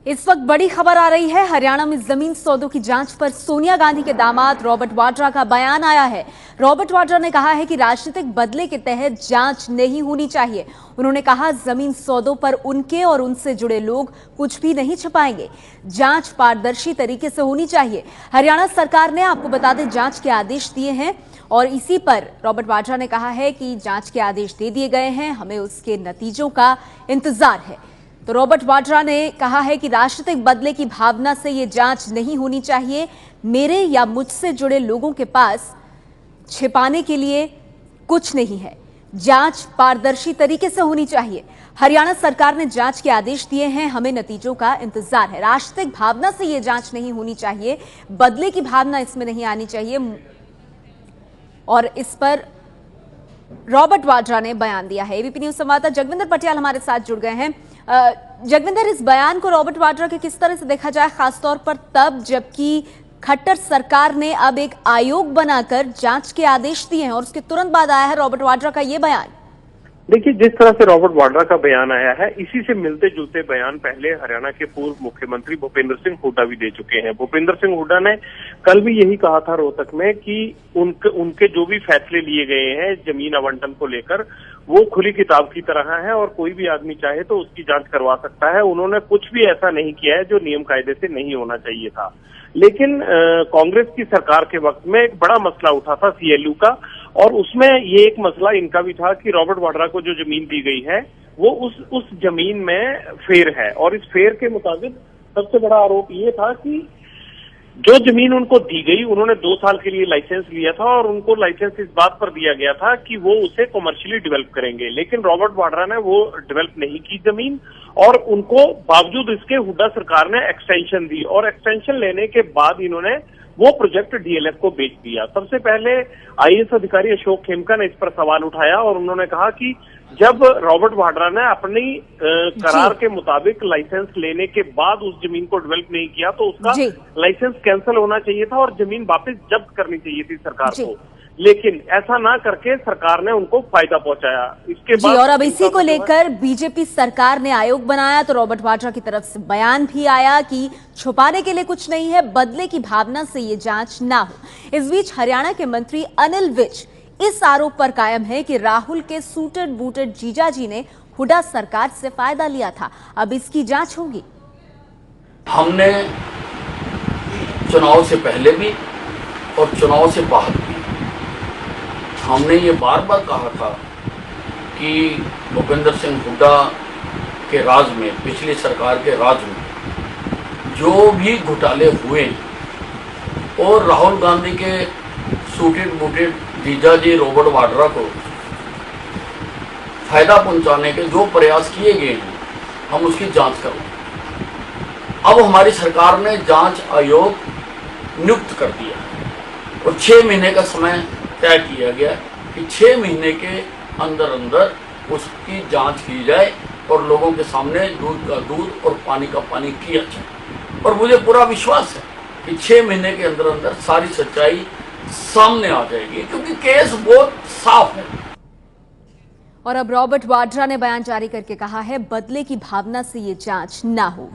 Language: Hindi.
इस वक्त बड़ी खबर आ रही है। हरियाणा में जमीन सौदों की जांच पर सोनिया गांधी के दामाद रॉबर्ट वाड्रा का बयान आया है। रॉबर्ट वाड्रा ने कहा है कि राजनीतिक बदले के तहत जांच नहीं होनी चाहिए। उन्होंने कहा, जमीन सौदों पर उनके और उनसे जुड़े लोग कुछ भी नहीं छिपाएंगे। जांच पारदर्शी तरीके से होनी चाहिए। हरियाणा सरकार ने, आपको बता दें, जांच के आदेश दिए हैं और इसी पर रॉबर्ट वाड्रा ने कहा है कि जांच के आदेश दे दिए गए हैं, हमें उसके नतीजों का इंतजार है। तो रॉबर्ट वाड्रा ने कहा है कि राजनीतिक बदले की भावना से यह जांच नहीं होनी चाहिए। मेरे या मुझसे जुड़े लोगों के पास छिपाने के लिए कुछ नहीं है। जांच पारदर्शी तरीके से होनी चाहिए। हरियाणा सरकार ने जांच के आदेश दिए हैं, हमें नतीजों का इंतजार है। राजनीतिक भावना से यह जांच नहीं होनी चाहिए, बदले की भावना इसमें नहीं आनी चाहिए। और इस पर रॉबर्ट वाड्रा ने बयान दिया है। एबीपी न्यूज संवाददाता जगविंदर पटियाल हमारे साथ जुड़ गए हैं। जगविंदर, इस बयान को रॉबर्ट वाड्रा के किस तरह से देखा जाए, खासतौर पर तब जबकि खट्टर सरकार ने अब एक आयोग बनाकर जांच के आदेश दिए हैं और उसके तुरंत बाद आया है रॉबर्ट वाड्रा का ये बयान। देखिए, जिस तरह से रॉबर्ट वाड्रा का बयान आया है, इसी से मिलते जुलते बयान पहले हरियाणा के पूर्व मुख्यमंत्री भूपेंद्र सिंह हुड्डा भी दे चुके हैं। भूपेंद्र सिंह हुड्डा ने कल भी यही कहा था रोहतक में कि उनके जो भी फैसले लिए गए हैं जमीन आवंटन को लेकर, वो खुली किताब की तरह है और कोई भी आदमी चाहे तो उसकी जांच करवा सकता है। उन्होंने कुछ भी ऐसा नहीं किया है जो नियम कायदे से नहीं होना चाहिए था। लेकिन कांग्रेस की सरकार के वक्त में एक बड़ा मसला उठा था सीएलयू का, और उसमें ये एक मसला इनका भी था कि रॉबर्ट वाड्रा को जो जमीन दी गई है वो उस जमीन में फेर है। और इस फेर के मुताबिक सबसे बड़ा आरोप ये था कि जो जमीन उनको दी गई, उन्होंने 2 साल के लिए लाइसेंस लिया था और उनको लाइसेंस इस बात पर दिया गया था कि वो उसे कमर्शियली डेवलप करेंगे। लेकिन रॉबर्ट वाड्रा ने वो डेवलप नहीं की जमीन, और उनको बावजूद इसके हुड्डा सरकार ने एक्सटेंशन दी, और एक्सटेंशन लेने के बाद इन्होंने वो प्रोजेक्ट डीएलएफ को बेच दिया। सबसे पहले आईएएस अधिकारी अशोक खेमका ने इस पर सवाल उठाया और उन्होंने कहा कि जब रॉबर्ट वाड्रा ने अपनी करार के मुताबिक लाइसेंस लेने के बाद उस जमीन को डेवलप नहीं किया तो उसका लाइसेंस कैंसिल होना चाहिए था और जमीन वापस जब्त करनी चाहिए थी सरकार को। लेकिन ऐसा ना करके सरकार ने उनको फायदा पहुंचाया। इसके बाद और अब इसी को लेकर बीजेपी सरकार ने आयोग बनाया, तो रॉबर्ट वाड्रा की तरफ से बयान भी आया कि छुपाने के लिए कुछ नहीं है, बदले की भावना से ये जांच ना हो। इस बीच हरियाणा के मंत्री अनिल विज इस आरोप पर कायम है कि राहुल के सूटेड बूटेड जीजाजी ने हुड्डा सरकार से फायदा लिया था। अब इसकी जांच होगी। हमने चुनाव से पहले भी और चुनाव से बाद भी हमने ये बार बार कहा था कि भूपेंद्र सिंह हुड्डा के राज में, पिछली सरकार के राज में जो भी घोटाले हुए और राहुल गांधी के सूटेड बूटेड जीजाजी रॉबर्ट वाड्रा को फायदा पहुंचाने के जो प्रयास किए गए हैं, हम उसकी जांच करें। अब हमारी सरकार ने जांच आयोग नियुक्त कर दिया और 6 महीने का समय तय किया गया कि 6 महीने के अंदर अंदर उसकी जांच की जाए और लोगों के सामने दूध का दूध और पानी का पानी किया जाए। और मुझे पूरा विश्वास है कि 6 महीने के अंदर अंदर सारी सच्चाई सामने आ जाएगी, क्योंकि केस बहुत साफ है। और अब रॉबर्ट वाड्रा ने बयान जारी करके कहा है, बदले की भावना से ये जांच ना हो।